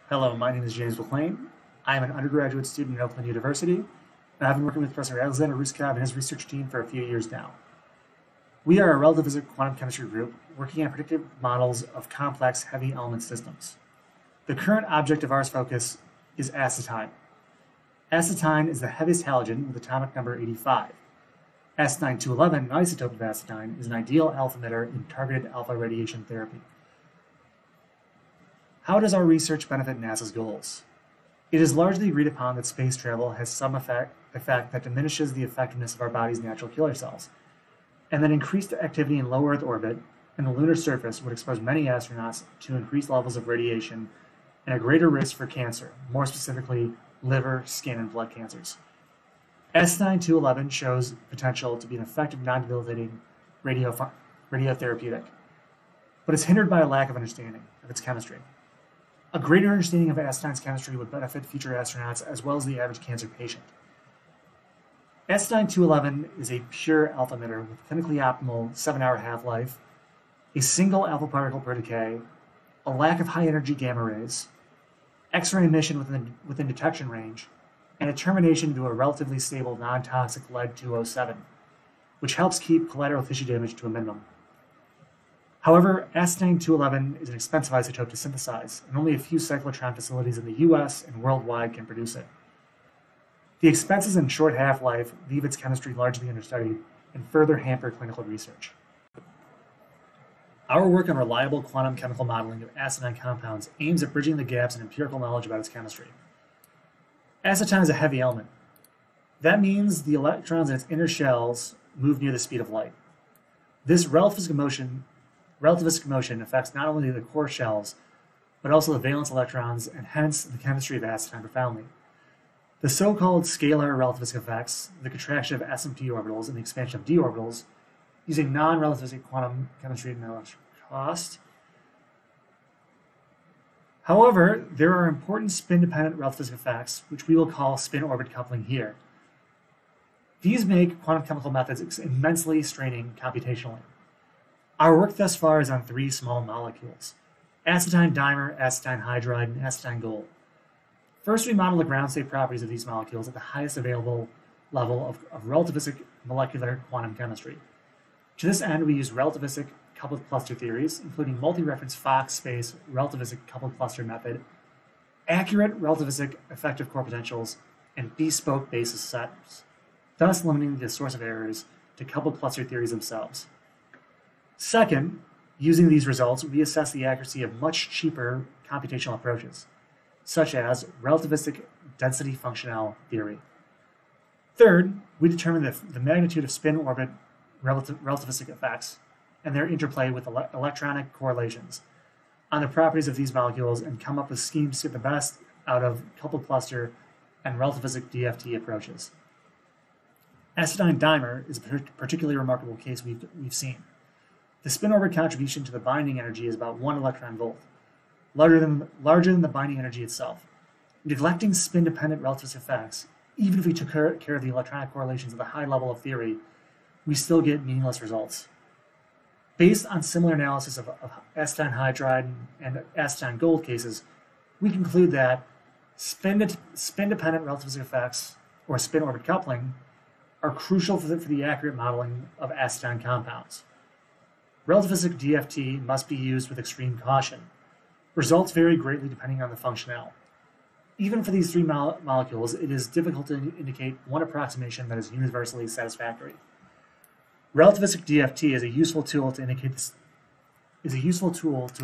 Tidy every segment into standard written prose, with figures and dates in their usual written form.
Hello, my name is James MacLean. I am an undergraduate student at Oakland University, and I've been working with Professor Alexander Rusakov and his research team for a few years now. We are a relativistic quantum chemistry group working on predictive models of complex heavy element systems. The current object of our focus is astatine. Astatine is the heaviest halogen with atomic number 85. Astatine 211, an isotope of astatine, is an ideal alpha emitter in targeted alpha radiation therapy. How does our research benefit NASA's goals? It is largely agreed upon that space travel has some effect that diminishes the effectiveness of our body's natural killer cells, and that increased activity in low Earth orbit and the lunar surface would expose many astronauts to increased levels of radiation and a greater risk for cancer, more specifically liver, skin, and blood cancers. Astatine 211 shows potential to be an effective non-debilitating radiotherapeutic, but is hindered by a lack of understanding of its chemistry. A greater understanding of astatine's chemistry would benefit future astronauts as well as the average cancer patient. Astatine 211 is a pure alpha emitter with clinically optimal 7-hour half-life, a single alpha particle per decay, a lack of high-energy gamma rays, X-ray emission within detection range, and a termination to a relatively stable non-toxic lead-207, which helps keep collateral tissue damage to a minimum. However, astatine 211 is an expensive isotope to synthesize, and only a few cyclotron facilities in the US and worldwide can produce it. The expenses and short half-life leave its chemistry largely understudied and further hamper clinical research. Our work on reliable quantum chemical modeling of astatine compounds aims at bridging the gaps in empirical knowledge about its chemistry. Astatine is a heavy element. That means the electrons in its inner shells move near the speed of light. This relativistic motion affects not only the core shells, but also the valence electrons and hence the chemistry of astatine profoundly. The so-called scalar relativistic effects, the contraction of s and p orbitals and the expansion of d orbitals, using non-relativistic quantum chemistry and electron cost. However, there are important spin-dependent relativistic effects, which we will call spin-orbit coupling here. These make quantum chemical methods immensely straining computationally. Our work thus far is on 3 small molecules: astatine dimer, astatine hydride, and astatine gold. First, we model the ground state properties of these molecules at the highest available level of relativistic molecular quantum chemistry. To this end, we use relativistic coupled cluster theories, including multi-reference Fock space relativistic coupled cluster method, accurate relativistic effective core potentials, and bespoke basis sets, thus limiting the source of errors to coupled cluster theories themselves. Second, using these results, we assess the accuracy of much cheaper computational approaches, such as relativistic density functional theory. Third, we determine the magnitude of spin-orbit relativistic effects and their interplay with electronic correlations on the properties of these molecules and come up with schemes to get the best out of coupled cluster and relativistic DFT approaches. Astatine dimer is a particularly remarkable case we've seen. The spin-orbit contribution to the binding energy is about 1 electron volt, larger than the binding energy itself. Neglecting spin-dependent relativistic effects, even if we took care of the electronic correlations at the high level of theory, we still get meaningless results. Based on similar analysis of astatine hydride and astatine gold cases, we conclude that spin-dependent relativistic effects, or spin-orbit coupling, are crucial for the accurate modeling of astatine compounds. Relativistic DFT must be used with extreme caution. Results vary greatly depending on the functionale. Even for these 3 molecules, it is difficult to indicate one approximation that is universally satisfactory. Relativistic DFT is a useful tool to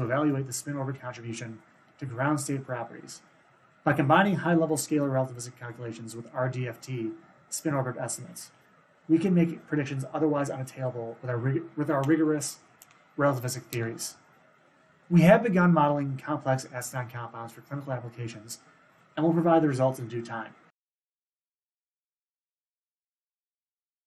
evaluate the spin-orbit contribution to ground state properties. By combining high-level scalar relativistic calculations with RDFT spin-orbit estimates, we can make predictions otherwise unattainable with our rigorous relativistic theories. We have begun modeling complex astatine compounds for clinical applications and will provide the results in due time.